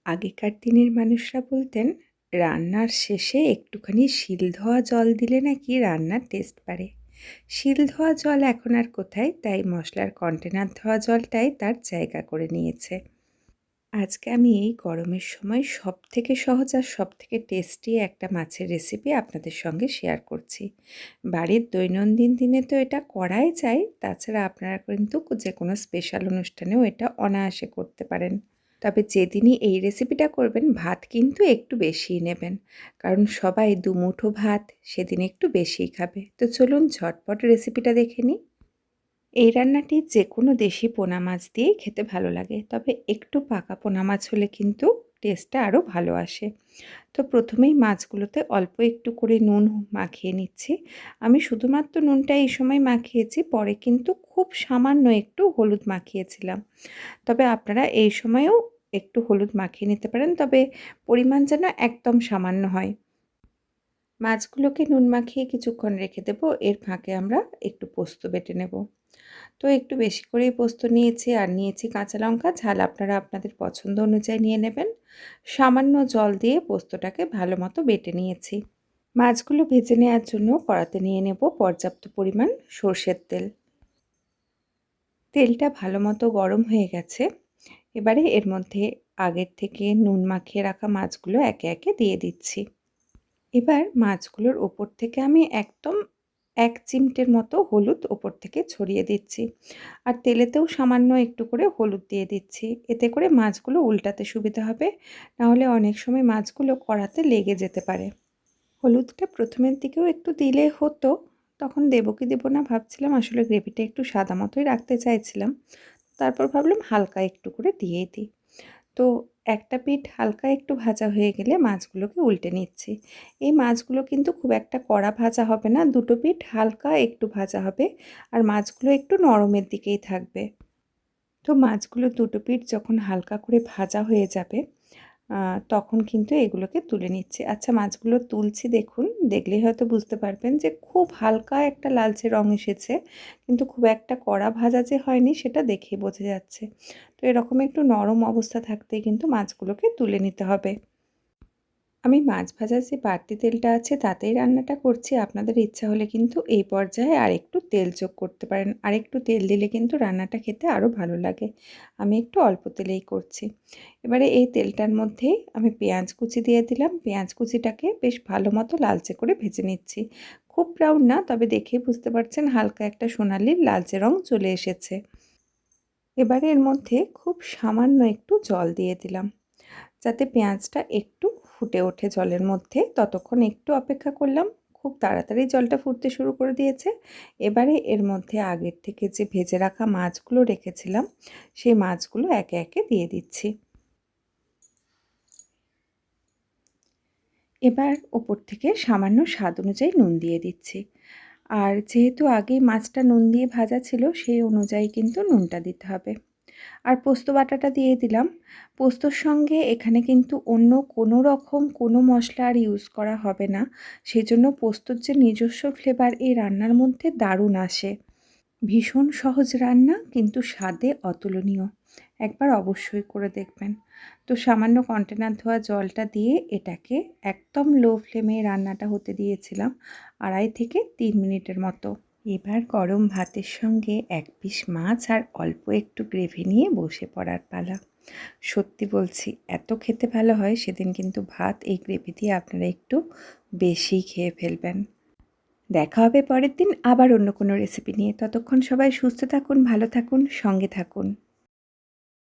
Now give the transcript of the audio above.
আগেকার দিনের মানুষরা বলতেন রান্নার শেষে একটুখানি শিল ধোয়া জল দিলে নাকি রান্নার টেস্ট বাড়ে। শিল ধোয়া জল এখন আর কোথায়, তাই মশলার কন্টেনার ধোয়া জলটাই তার জায়গা করে নিয়েছে। আজকে আমি এই গরমের সময় সবথেকে সহজ আর সবথেকে টেস্টি একটা মাছের রেসিপি আপনাদের সঙ্গে শেয়ার করছি। বাড়ির দৈনন্দিন দিনে তো এটা করাই যায়, তাছাড়া আপনারা কিন্তু যে কোনো স্পেশাল অনুষ্ঠানেও এটা অনায়াসে করতে পারেন। তবে যেদিনই এই রেসিপিটা করবেন ভাত কিন্তু একটু বেশিই নেবেন, কারণ সবাই দুমুঠো ভাত সেদিন একটু বেশিই খাবে। তো চলুন ঝটপট রেসিপিটা দেখে নিই। এই রান্নাটি যে কোনো দেশি পোনা মাছ দিয়েই খেতে ভালো লাগে, তবে একটু পাকা পোনা মাছ হলে কিন্তু টেস্টটা আরও ভালো আসে। তো প্রথমেই মাছগুলোতে অল্প একটু করে নুন মাখিয়ে নিচ্ছি। আমি শুধুমাত্র নুনটা এই সময় মাখিয়েছি, পরে কিন্তু খুব সামান্য একটু হলুদ মাখিয়েছিলাম। তবে আপনারা এই সময়েও একটু হলুদ মাখিয়ে নিতে পারেন, তবে পরিমাণ যেন একদম সামান্য হয়। মাছগুলোকে নুন মাখিয়ে কিছুক্ষণ রেখে দেব, এর ফাঁকে আমরা একটু পোস্ত বেটে নেব। তো একটু বেশি করেই পোস্ত নিয়েছি, আর নিয়েছি কাঁচা লঙ্কা, ঝাল আপনারা আপনাদের পছন্দ অনুযায়ী নিয়ে নেবেন। সামান্য জল দিয়ে পোস্তটাকে ভালো মতো বেটে নিয়েছি। মাছগুলো ভেজে নেওয়ার জন্য কড়াতে নিয়ে নেব পর্যাপ্ত পরিমাণ সর্ষের তেল। তেলটা ভালো মতো গরম হয়ে গেছে। এবারে এর মধ্যে আগের থেকে নুন মাখিয়ে রাখা মাছগুলো একে একে দিয়ে দিচ্ছি। এবার মাছগুলোর ওপর থেকে আমি একদম ১ চিমটের মতো হলুদ ওপর থেকে ছড়িয়ে দিচ্ছি। আর তেলেতেও সামান্য একটু করে হলুদ দিয়ে দিচ্ছি। এতে করে মাছগুলো উল্টাতে সুবিধা হবে। নাহলে অনেক সময় মাছগুলো কড়াতে লেগে যেতে পারে। হলুদটা প্রথমের দিকেও একটু দিলে হতো, তখন দেবো কি দেবো না ভাবছিলাম। আসলে গ্রেভিটা একটু সাদা মতোই রাখতে চাইছিলাম। তারপর ভাবলাম হালকা একটু করে দিয়েই দিই। তো একটা পিঠ হালকা একটু ভাজা হয়ে গেলে মাছগুলোকে উল্টে নিচ্ছি। এই মাছগুলো কিন্তু খুব একটা কড়া ভাজা হবে না, দুটো পিঠ হালকা একটু ভাজা হবে, আর মাছগুলো একটু নরমের দিকেই থাকবে। তো মাছগুলো দুটো পিঠ যখন হালকা করে ভাজা হয়ে যাবে, তখন কিন্তু এগুলোকে তুলে নিচ্ছি। আচ্ছা, মাছগুলো তুলছি দেখুন, দেখলেই হয়তো বুঝতে পারবেন যে খুব হালকা একটা লালচে রং এসেছে, কিন্তু খুব একটা কড়া ভাজা যে হয়নি সেটা দেখেই বোঝা যাচ্ছে। তো এরকম একটু নরম অবস্থা থাকতেই কিন্তু মাছগুলোকে তুলে নিতে হবে। আমি মাছ ভাজার যে বাড়তি তেলটা আছে তাতেই রান্নাটা করছি। আপনাদের ইচ্ছা হলে কিন্তু এই পর্যায়ে আরেকটু তেল যোগ করতে পারেন। আরেকটু তেল দিলে কিন্তু রান্নাটা খেতে আরও ভালো লাগে। আমি একটু অল্প তেলেই করছি। এবারে এই তেলটার মধ্যেই আমি পেঁয়াজ কুচি দিয়ে দিলাম। পেঁয়াজ কুচিটাকে বেশ ভালো মতো লালচে করে ভেজে নিচ্ছি। খুব ব্রাউন না, তবে দেখেই বুঝতে পারছেন হালকা একটা সোনালি লালচে রং চলে এসেছে। এবারে এর মধ্যে খুব সামান্য একটু জল দিয়ে দিলাম, যাতে পেঁয়াজটা একটু ফুটে ওঠে জলের মধ্যে। ততক্ষণ একটু অপেক্ষা করলাম। খুব তাড়াতাড়ি জলটা ফুটতে শুরু করে দিয়েছে। এবারে এর মধ্যে আগের থেকে যে ভেজে রাখা মাছগুলো রেখেছিলাম, সেই মাছগুলো একে একে দিয়ে দিচ্ছি। এবার ওপর থেকে সামান্য স্বাদ অনুযায়ী নুন দিয়ে দিচ্ছি। আর যেহেতু আগেই মাছটা নুন দিয়ে ভাজা ছিল, সেই অনুযায়ী কিন্তু নুনটা দিতে হবে। আর পোস্ত বাটাটা দিয়ে দিলাম। পোস্তর সঙ্গে এখানে কিন্তু অন্য কোনো রকম কোনো মশলা আর ইউজ করা হবে না। সেজন্য পোস্তর যে নিজস্ব ফ্লেভার এই রান্নার মধ্যে দারুণ আসে। ভীষণ সহজ রান্না, কিন্তু স্বাদে অতুলনীয়। একবার অবশ্যই করে দেখবেন। তো সামান্য কন্টেনার ধোয়া জলটা দিয়ে এটাকে একদম লো ফ্লেমে রান্নাটা হতে দিয়েছিলাম ২.৫ থেকে ৩ মিনিটের মতো। এবার গরম ভাতের সঙ্গে এক পিস মাছ আর অল্প একটু গ্রেভি নিয়ে বসে পড়ার পালা। সত্যি বলছি, এত খেতে ভালো হয়, সেদিন কিন্তু ভাত এই গ্রেভি দিয়ে আপনারা একটু বেশিই খেয়ে ফেলবেন। দেখা হবে পরের দিন আবার অন্য কোনো রেসিপি নিয়ে। ততক্ষণ সবাই সুস্থ থাকুন, ভালো থাকুন, সঙ্গে থাকুন।